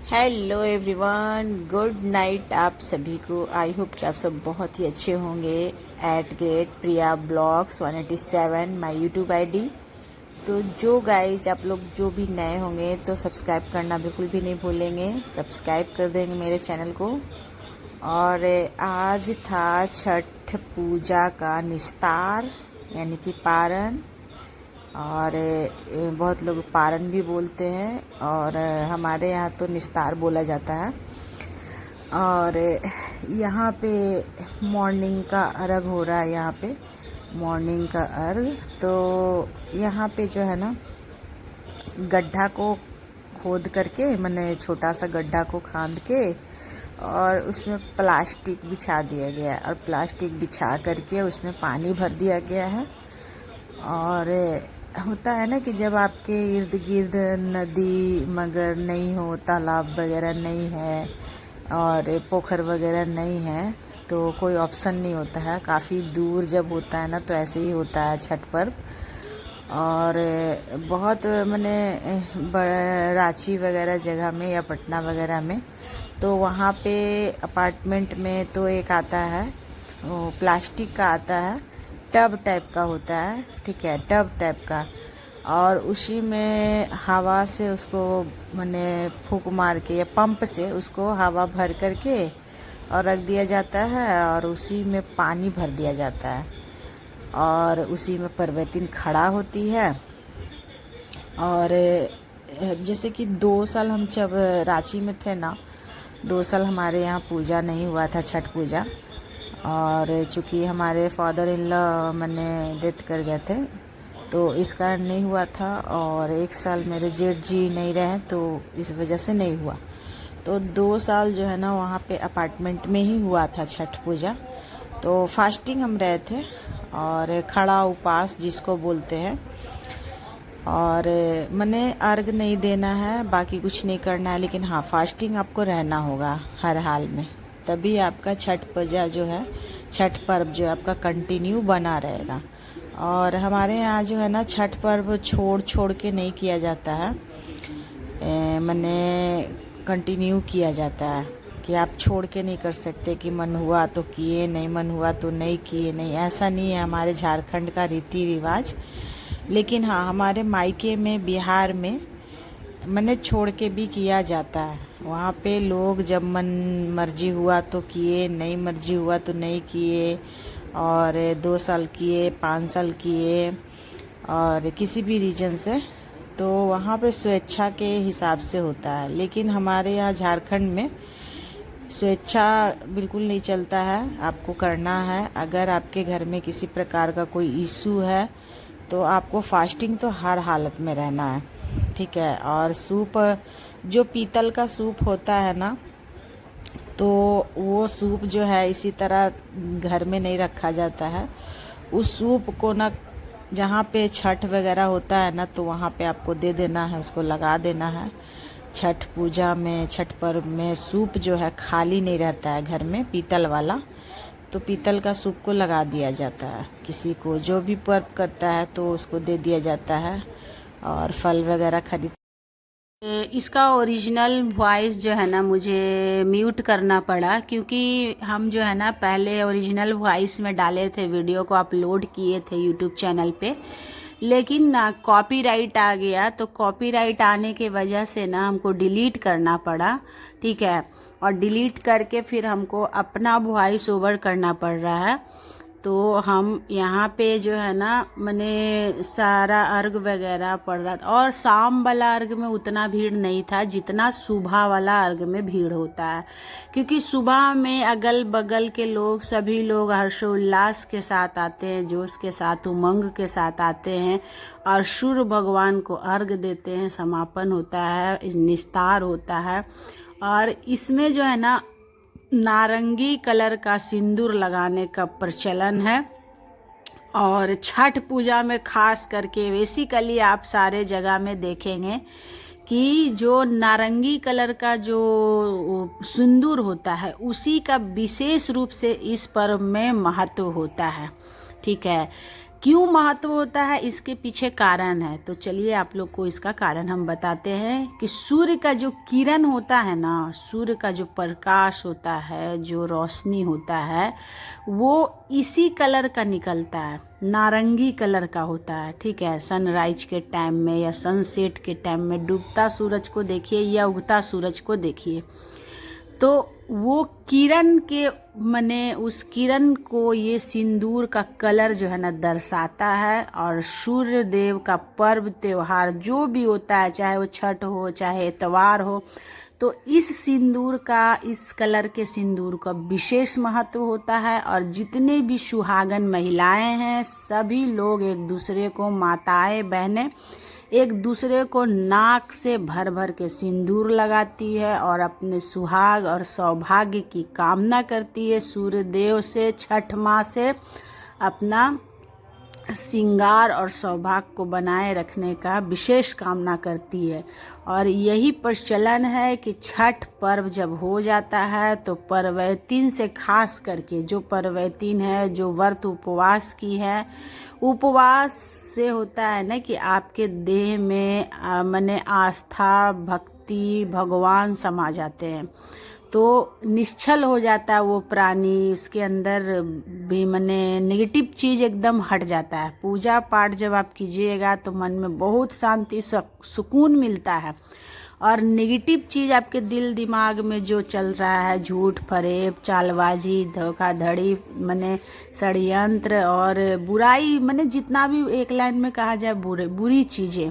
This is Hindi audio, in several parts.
हेलो एवरीवन, गुड नाइट आप सभी को। आई होप कि आप सब बहुत ही अच्छे होंगे। At get Priya blogs 187 my YouTube ID. तो जो गाइज आप लोग जो भी नए होंगे तो सब्सक्राइब करना बिल्कुल भी नहीं भूलेंगे, सब्सक्राइब कर देंगे मेरे चैनल को। और आज था छठ पूजा का निस्तार यानी कि पारण, और बहुत लोग पारण भी बोलते हैं और हमारे यहाँ तो निस्तार बोला जाता है। और यहाँ पे मॉर्निंग का अर्घ हो रहा है। यहाँ पे मॉर्निंग का अर्घ, तो यहाँ पे जो है ना गड्ढा को खोद करके, मैंने छोटा सा गड्ढा को खांद के और उसमें प्लास्टिक बिछा दिया गया है और प्लास्टिक बिछा करके उसमें पानी भर दिया गया है। और होता है ना कि जब आपके इर्द गिर्द नदी मगर नहीं हो, तालाब वगैरह नहीं है और पोखर वगैरह नहीं है तो कोई ऑप्शन नहीं होता है। काफ़ी दूर जब होता है ना तो ऐसे ही होता है छठ पर्व। और बहुत मैंने रांची वगैरह जगह में या पटना वगैरह में, तो वहाँ पे अपार्टमेंट में तो एक आता है, वो प्लास्टिक का आता है, टब टाइप का होता है, ठीक है, टब टाइप का। और उसी में हवा से उसको मैंने फूंक मार के या पंप से उसको हवा भर करके और रख दिया जाता है और उसी में पानी भर दिया जाता है और उसी में परवैतिन खड़ा होती है। और जैसे कि 2 साल हम जब रांची में थे ना, 2 साल हमारे यहाँ पूजा नहीं हुआ था, छठ पूजा। और चूँकि हमारे फादर इन लॉ मैंने डेथ कर गए थे तो इस कारण नहीं हुआ था, और 1 साल मेरे जेठ जी नहीं रहे तो इस वजह से नहीं हुआ। तो 2 साल जो है ना वहाँ पे अपार्टमेंट में ही हुआ था छठ पूजा। तो फास्टिंग हम रहे थे और खड़ा उपास जिसको बोलते हैं। और मैंने अर्घ नहीं देना है, बाकी कुछ नहीं करना है, लेकिन हाँ फास्टिंग आपको रहना होगा हर हाल में, तभी आपका छठ पूजा जो है, छठ पर्व जो है आपका कंटिन्यू बना रहेगा। और हमारे यहाँ जो है ना छठ पर्व छोड़ छोड़ के नहीं किया जाता है, मैंने कंटिन्यू किया जाता है कि आप छोड़ के नहीं कर सकते कि मन हुआ तो किए, नहीं मन हुआ तो नहीं किए, नहीं, ऐसा नहीं है हमारे झारखंड का रीति रिवाज। लेकिन हाँ हमारे मायके में बिहार में मैंने छोड़ के भी किया जाता है। वहाँ पे लोग जब मन मर्जी हुआ तो किए, नहीं मर्जी हुआ तो नहीं किए, और 2 साल किए, 5 साल किए, और किसी भी रीजन से, तो वहाँ पे स्वेच्छा के हिसाब से होता है। लेकिन हमारे यहाँ झारखंड में स्वेच्छा बिल्कुल नहीं चलता है, आपको करना है। अगर आपके घर में किसी प्रकार का कोई इशू है तो आपको फास्टिंग तो हर हालत में रहना है, ठीक है। और सूप, जो पीतल का सूप होता है ना, तो वो सूप जो है इसी तरह घर में नहीं रखा जाता है। उस सूप को ना जहाँ पे छठ वगैरह होता है ना तो वहाँ पे आपको दे देना है, उसको लगा देना है। छठ पूजा में, छठ पर्व में सूप जो है खाली नहीं रहता है घर में, पीतल वाला। तो पीतल का सूप को लगा दिया जाता है, किसी को जो भी पर्व करता है तो उसको दे दिया जाता है। और फल वगैरह खरीद। इसका ओरिजिनल वॉइस जो है ना मुझे म्यूट करना पड़ा, क्योंकि हम जो है ना पहले ओरिजिनल वॉइस में डाले थे, वीडियो को अपलोड किए थे यूट्यूब चैनल पे, लेकिन ना कॉपीराइट आ गया। तो कॉपीराइट आने के वजह से ना हमको डिलीट करना पड़ा, ठीक है। और डिलीट करके फिर हमको अपना वॉइस ओवर करना पड़ रहा है। तो हम यहाँ पे जो है ना मैंने सारा अर्घ वगैरह पड़ रहा था, और शाम वाला अर्घ में उतना भीड़ नहीं था जितना सुबह वाला अर्घ में भीड़ होता है। क्योंकि सुबह में अगल बगल के लोग, सभी लोग हर्षोल्लास के साथ आते हैं, जोश के साथ, उमंग के साथ आते हैं और सूर्य भगवान को अर्घ देते हैं। समापन होता है, निस्तार होता है। और इसमें जो है ना नारंगी कलर का सिंदूर लगाने का प्रचलन है। और छठ पूजा में खास करके बेसिकली आप सारे जगह में देखेंगे कि जो नारंगी कलर का जो सिंदूर होता है उसी का विशेष रूप से इस पर्व में महत्व होता है, ठीक है। क्यों महत्व होता है, इसके पीछे कारण है। तो चलिए आप लोग को इसका कारण हम बताते हैं कि सूर्य का जो किरण होता है ना, सूर्य का जो प्रकाश होता है, जो रोशनी होता है, वो इसी कलर का निकलता है, नारंगी कलर का होता है। ठीक है, सनराइज के टाइम में या सनसेट के टाइम में डूबता सूरज को देखिए या उगता सूरज को देखिए, तो वो किरण के मने उस किरण को ये सिंदूर का कलर जो है ना दर्शाता है। और सूर्य देव का पर्व त्योहार जो भी होता है, चाहे वो छठ हो चाहे इतवार हो, तो इस सिंदूर का, इस कलर के सिंदूर का विशेष महत्व होता है। और जितने भी सुहागन महिलाएं हैं, सभी लोग एक दूसरे को, माताएं बहनें एक दूसरे को नाक से भर भर के सिंदूर लगाती है और अपने सुहाग और सौभाग्य की कामना करती है। सूर्य देव से, छठ माँ से अपना श्रृंगार और सौभाग्य को बनाए रखने का विशेष कामना करती है। और यही प्रचलन है कि छठ पर्व जब हो जाता है तो पर्वैतीन से, खास करके जो पर्वैतीन है, जो व्रत उपवास की है, उपवास से होता है ना कि आपके देह में मने आस्था, भक्ति, भगवान समा जाते हैं, तो निश्चल हो जाता है वो प्राणी, उसके अंदर भी मने नेगेटिव चीज़ एकदम हट जाता है। पूजा पाठ जब आप कीजिएगा तो मन में बहुत शांति, सुकून मिलता है। और नेगेटिव चीज़ आपके दिल दिमाग में जो चल रहा है, झूठ फरेब, चालबाजी, धोखाधड़ी, मने षड्यंत्र और बुराई, मने जितना भी एक लाइन में कहा जाए बुरी चीज़ें,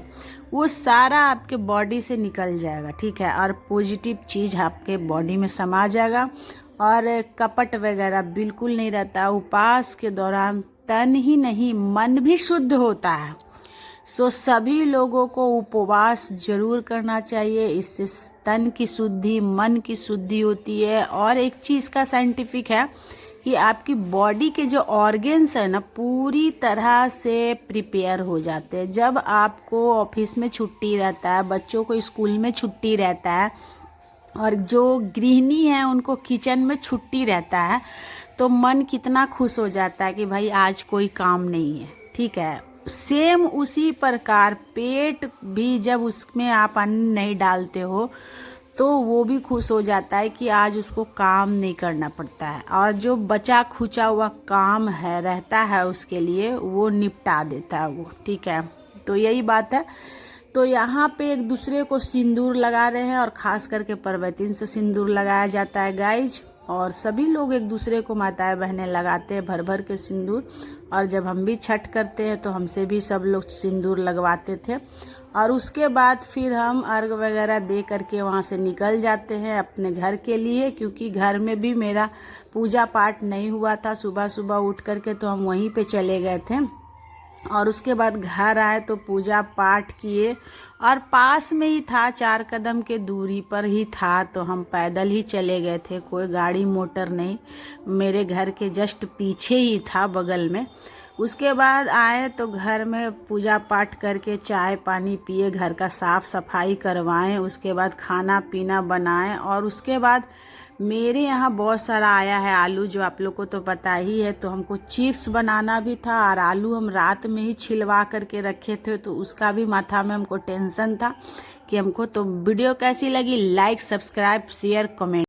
वो सारा आपके बॉडी से निकल जाएगा। ठीक है, और पॉजिटिव चीज़ आपके बॉडी में समा जाएगा और कपट वगैरह बिल्कुल नहीं रहता। उपवास के दौरान तन ही नहीं मन भी शुद्ध होता है। सो सभी लोगों को उपवास जरूर करना चाहिए, इससे तन की शुद्धि, मन की शुद्धि होती है। और एक चीज़ का साइंटिफिक है कि आपकी बॉडी के जो ऑर्गन्स है ना, पूरी तरह से प्रिपेयर हो जाते हैं। जब आपको ऑफिस में छुट्टी रहता है, बच्चों को स्कूल में छुट्टी रहता है, और जो गृहिणी है उनको किचन में छुट्टी रहता है, तो मन कितना खुश हो जाता है कि भाई आज कोई काम नहीं है। ठीक है, सेम उसी प्रकार पेट भी, जब उसमें आप अन्न नहीं डालते हो तो वो भी खुश हो जाता है कि आज उसको काम नहीं करना पड़ता है, और जो बचा खुचा हुआ काम है रहता है उसके लिए, वो निपटा देता है वो। ठीक है, तो यही बात है। तो यहाँ पे एक दूसरे को सिंदूर लगा रहे हैं, और ख़ास करके पर्वतीन से सिंदूर लगाया जाता है गाइज। और सभी लोग एक दूसरे को, माताएं बहनें लगाते हैं भर भर के सिंदूर। और जब हम भी छठ करते हैं तो हमसे भी सब लोग सिंदूर लगवाते थे। और उसके बाद फिर हम अर्घ वगैरह दे करके वहाँ से निकल जाते हैं अपने घर के लिए, क्योंकि घर में भी मेरा पूजा पाठ नहीं हुआ था। सुबह सुबह उठ करके तो हम वहीं पे चले गए थे, और उसके बाद घर आए तो पूजा पाठ किए, और पास में ही था, 4 कदम के दूरी पर ही था, तो हम पैदल ही चले गए थे, कोई गाड़ी मोटर नहीं, मेरे घर के जस्ट पीछे ही था, बगल में। उसके बाद आए तो घर में पूजा पाठ करके चाय पानी पिए, घर का साफ सफाई करवाएं, उसके बाद खाना पीना बनाएं। और उसके बाद मेरे यहाँ बहुत सारा आया है आलू, जो आप लोग को तो पता ही है, तो हमको चिप्स बनाना भी था, और आलू हम रात में ही छिलवा करके रखे थे, तो उसका भी माथा में हमको टेंशन था कि हमको। तो वीडियो कैसी लगी, लाइक, सब्सक्राइब, शेयर, कमेंट।